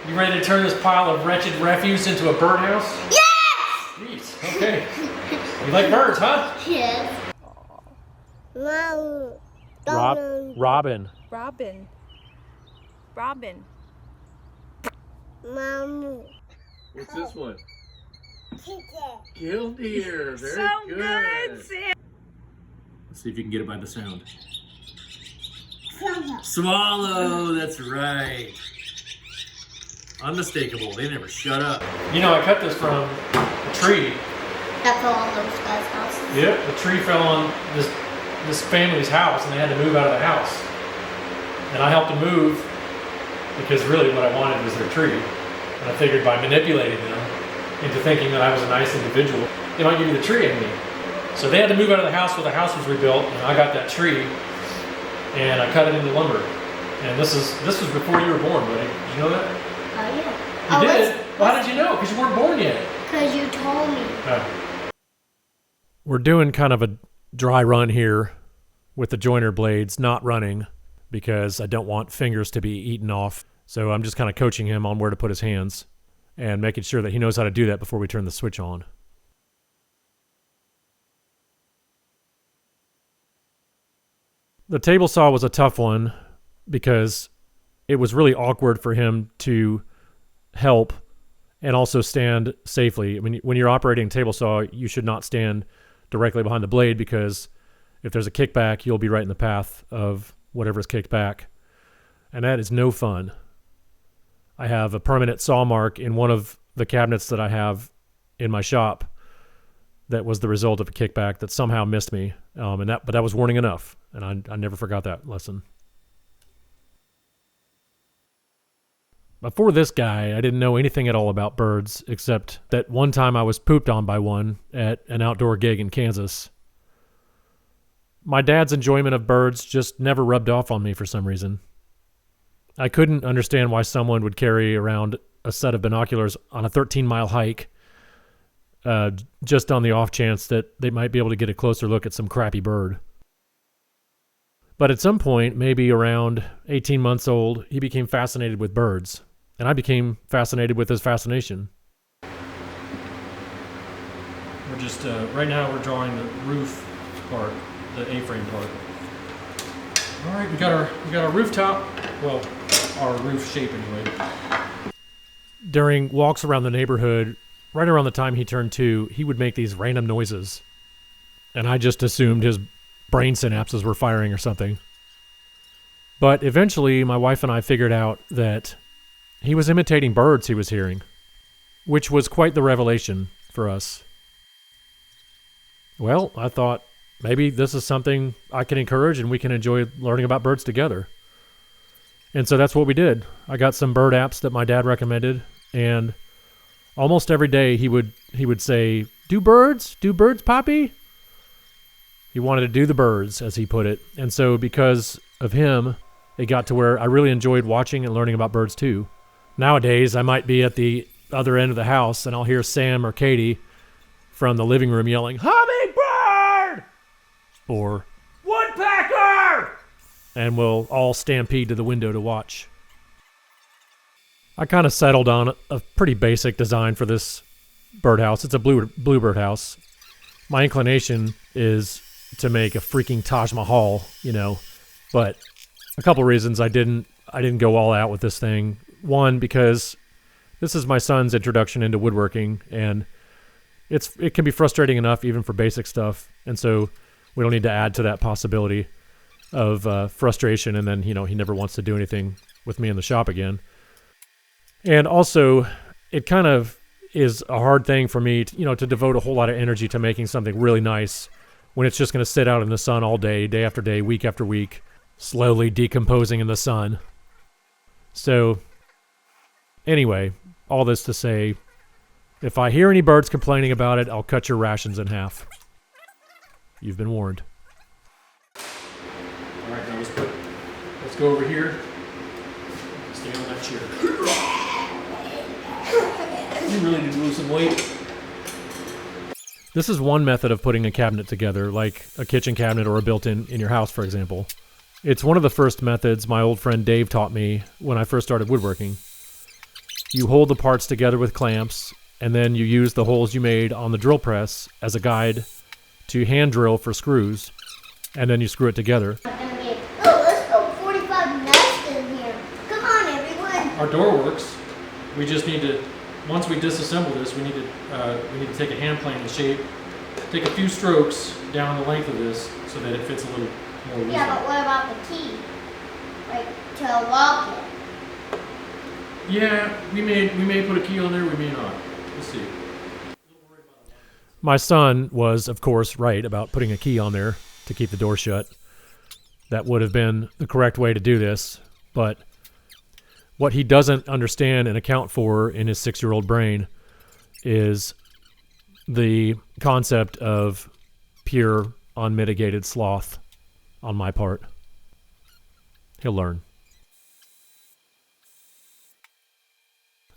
You ready to turn this pile of wretched refuse into a birdhouse? Yes! Jeez, okay. You like birds, huh? Yes. Robin. Robin. Mom. What's this one? Chicken. Killdeer. Very So good, Sam. Let's see if you can get it by the sound. Swallow. Swallow, that's right. Unmistakable. They never shut up. You know, I cut this from a tree. That fell on those guys' houses. Yep, the tree fell on this family's house, and they had to move out of the house. And I helped them move because really what I wanted was their tree. And I figured by manipulating them into thinking that I was a nice individual, they might give me the tree I need. So they had to move out of the house while the house was rebuilt, and I got that tree and I cut it into lumber. And this was before you were born, buddy. Did you know that? Oh, yeah. You did? Well, how did you know? Because you weren't born yet. Because you told me. We're doing kind of a dry run here with the joiner blades not running because I don't want fingers to be eaten off. So I'm just kind of coaching him on where to put his hands and making sure that he knows how to do that before we turn the switch on. The table saw was a tough one because it was really awkward for him to help and also stand safely. I mean, when you're operating a table saw, you should not stand directly behind the blade because if there's a kickback, you'll be right in the path of whatever's kicked back. And that is no fun. I have a permanent saw mark in one of the cabinets that I have in my shop that was the result of a kickback that somehow missed me. But that was warning enough, and I never forgot that lesson. Before this guy, I didn't know anything at all about birds, except that one time I was pooped on by one at an outdoor gig in Kansas. My dad's enjoyment of birds just never rubbed off on me for some reason. I couldn't understand why someone would carry around a set of binoculars on a 13-mile hike just on the off chance that they might be able to get a closer look at some crappy bird. But at some point, maybe around 18 months old, he became fascinated with birds, and I became fascinated with his fascination. We're just, right now we're drawing the roof part, the A-frame part. All right, we got our rooftop, well, our roof shape anyway. During walks around the neighborhood, right around the time he turned 2, he would make these random noises. And I just assumed his brain synapses were firing or something. But eventually, my wife and I figured out that he was imitating birds he was hearing, which was quite the revelation for us. Well, I thought maybe this is something I can encourage and we can enjoy learning about birds together. And so that's what we did. I got some bird apps that my dad recommended, and almost every day he would say, do birds, Poppy? He wanted to do the birds, as he put it. And so because of him, it got to where I really enjoyed watching and learning about birds too. Nowadays, I might be at the other end of the house and I'll hear Sam or Katie from the living room yelling, hummingbird! Or woodpecker! And we'll all stampede to the window to watch. I kind of settled on a pretty basic design for this birdhouse. It's a blue birdhouse. My inclination is to make a freaking Taj Mahal, but a couple reasons I didn't go all out with this thing. One, because this is my son's introduction into woodworking, and it can be frustrating enough even for basic stuff, and so we don't need to add to that possibility of frustration, and then he never wants to do anything with me in the shop again. And also, it kind of is a hard thing for me to devote a whole lot of energy to making something really nice when it's just going to sit out in the sun all day, day after day, week after week, slowly decomposing in the sun. So, anyway, all this to say, if I hear any birds complaining about it, I'll cut your rations in half. You've been warned. All right, now let's go over here. Stay on that chair. You really need to lose some weight. This is one method of putting a cabinet together, like a kitchen cabinet or a built-in in your house, for example. It's one of the first methods my old friend Dave taught me when I first started woodworking. you hold the parts together with clamps, and then you use the holes you made on the drill press as a guide to hand drill for screws, and then you screw it together. Oh, let's go 45 nests in here. Come on, everyone. Our door works. We just need to, once we disassemble this, we need to take a hand plane and shape, take a few strokes down the length of this so that it fits a little more loosely. Yeah, but what about the key? Like, to lock it? Yeah, we may put a key on there, we may not. We'll see. My son was, of course, right about putting a key on there to keep the door shut. That would have been the correct way to do this, but what he doesn't understand and account for in his 6-year-old brain is the concept of pure, unmitigated sloth on my part. He'll learn.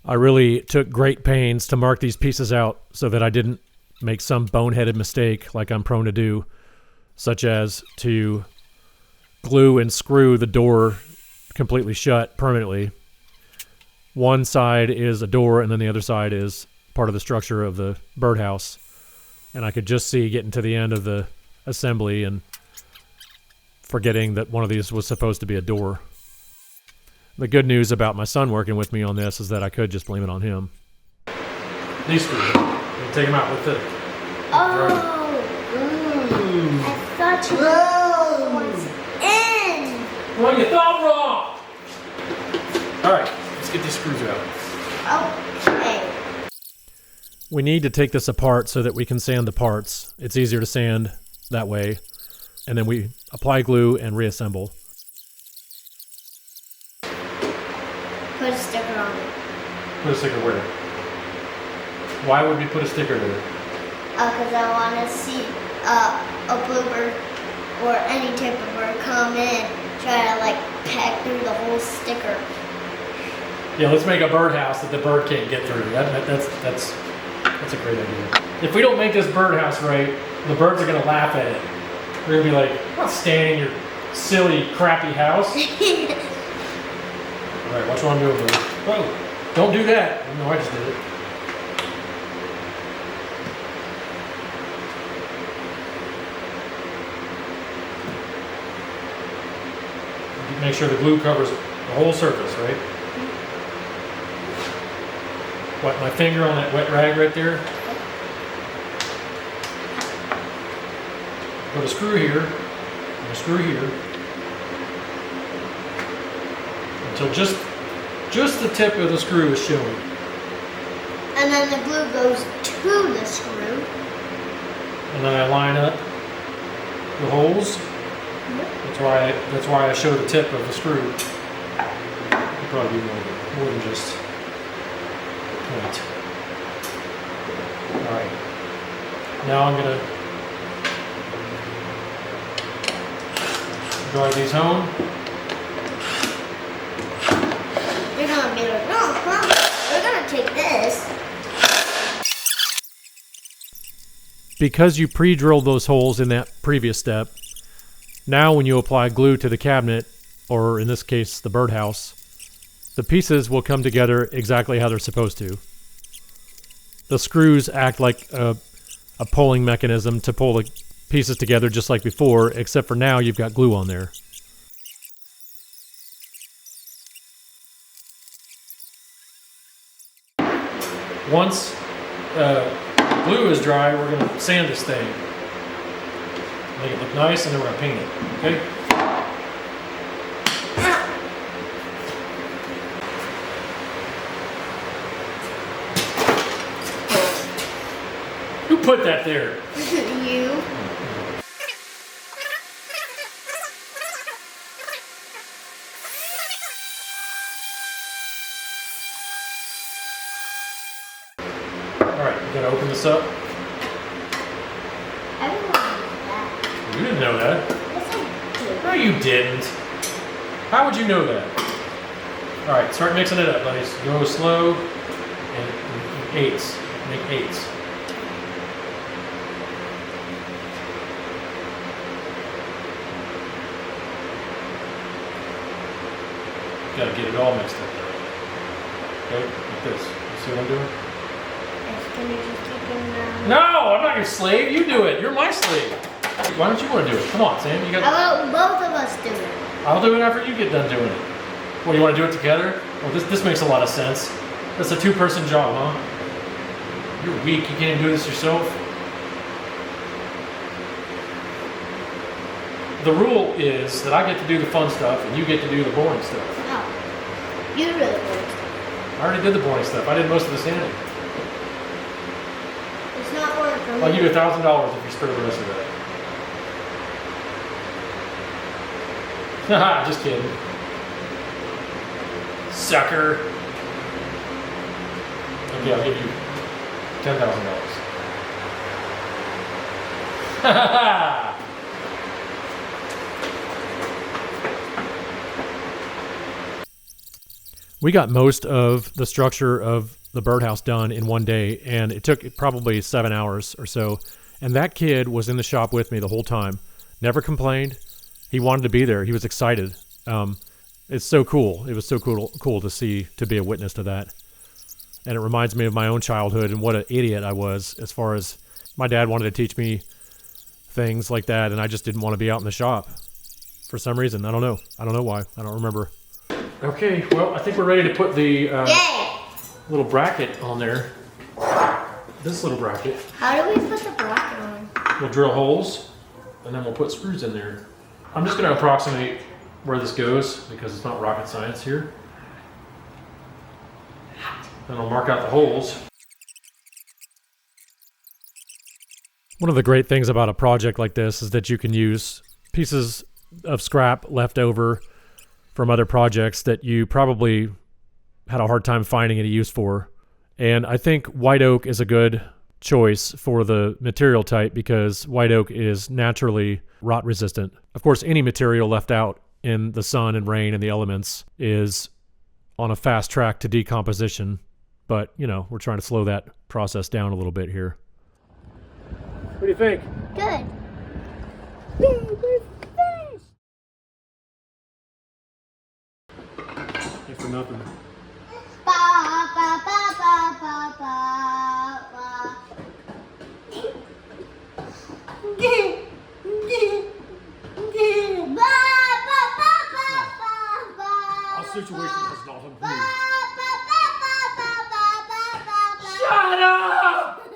I really took great pains to mark these pieces out so that I didn't make some boneheaded mistake like I'm prone to do, such as to glue and screw the door completely shut permanently. One side is a door and then the other side is part of the structure of the birdhouse. And I could just see getting to the end of the assembly and forgetting that one of these was supposed to be a door. The good news about my son working with me on this is that I could just blame it on him. These screws. Take them out with it. Oh. I thought you were in. Well, you thought wrong. All right, let's get these screws out. Okay. We need to take this apart so that we can sand the parts. It's easier to sand that way. And then we apply glue and reassemble. Put a sticker on it. Put a sticker where? Why would we put a sticker there? Because I want to see a bluebird or any type of bird come in, try to like peck through the whole sticker. Yeah, let's make a birdhouse that the bird can't get through. That's a great idea. If we don't make this birdhouse right, the birds are going to laugh at it. They're going to be like, I'm not staying in your silly, crappy house. All right, watch what I'm doing, buddy. Whoa, don't do that. No, I just did it. Make sure the glue covers the whole surface, right? What, my finger on that wet rag right there? Put a screw here, and a screw here, until just the tip of the screw is showing. And then the glue goes to the screw. And then I line up the holes. That's why I show the tip of the screw. It'll probably be more than just the point. All right. Now I'm gonna drive these home. You're gonna be like, no, Mom, we're gonna take this. Because you pre-drilled those holes in that previous step, now when you apply glue to the cabinet, or in this case the birdhouse, the pieces will come together exactly how they're supposed to. The screws act like a pulling mechanism to pull the pieces together just like before, except for now you've got glue on there. Once glue is dry, we're going to sand this thing. Make it look nice, and then we're going to paint it, okay? Who put that there? You. Alright, you gotta open this up. I didn't know that. You didn't know that. Yes, I did. No, you didn't. How would you know that? Alright, start mixing it up, buddies. Go slow and eights. Make eights. Gotta get it all mixed up there. Okay, like this. You see what I'm doing? Yes, can you just keep it around? No, I'm not your slave. You do it. You're my slave. Why don't you want to do it? Come on, Sam. You got. How about both of us do it? I'll do it after you get done doing it. What, you want to do it together? Well, this makes a lot of sense. That's a two-person job, huh? You're weak. You can't even do this yourself. The rule is that I get to do the fun stuff and you get to do the boring stuff. No. You do the boring stuff. I already did the boring stuff. I did most of the sanding. It's not work for me. I'll give you $1,000 if you spare the rest of that. Haha, just kidding. Sucker. Okay, I'll give you $10,000. Ha We got most of the structure of the birdhouse done in one day, and it took probably 7 hours or so. And that kid was in the shop with me the whole time. Never complained. He wanted to be there. He was excited. It's so cool. It was so cool to see, to be a witness to that. And it reminds me of my own childhood and what an idiot I was as far as my dad wanted to teach me things like that, and I just didn't want to be out in the shop for some reason. I don't know. I don't know why. I don't remember. Okay, well, I think we're ready to put the little bracket on there. This little bracket. How do we put the bracket on? We'll drill holes, and then we'll put screws in there. I'm just going to approximate where this goes because it's not rocket science here. Then I'll mark out the holes. One of the great things about a project like this is that you can use pieces of scrap left over from other projects that you probably had a hard time finding any use for. And I think white oak is a good choice for the material type because white oak is naturally rot resistant. Of course, any material left out in the sun and rain and the elements is on a fast track to decomposition. But, you know, we're trying to slow that process down a little bit here. What do you think? Good. Thanks for nothing. Ba, ba, ba, ba, ba, ba, ba. Ba, ba, ba, ba, ba, ba. Our situation has not Ba, improved. ba, ba, ba, ba, ba, ba, ba. Shut up!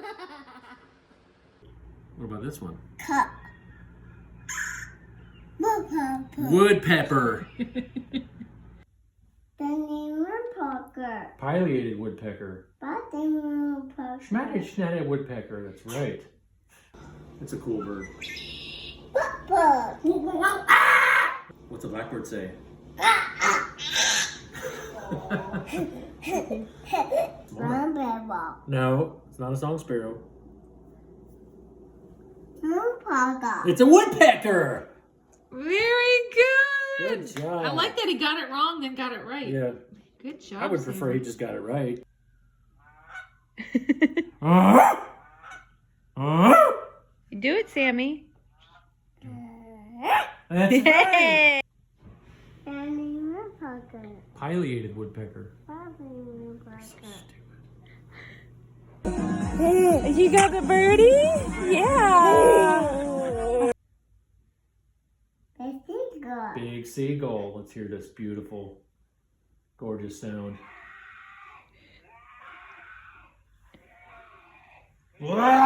What about this one? Cup. Woodpepper. Woodpecker. Pileated woodpecker. Woodpecker. Schmatted woodpecker, that's right. It's a cool bird. What's a blackbird say? No, it's not a song sparrow. It's a woodpecker! Very good. Good job. I like that he got it wrong, then got it right. Yeah, Good job. I would prefer Sam. he just got it right. Do it, Sammy. That's Hey. Pileated woodpecker. You got the birdie? Yeah. Big seagull. Let's hear this beautiful, gorgeous sound. Wow!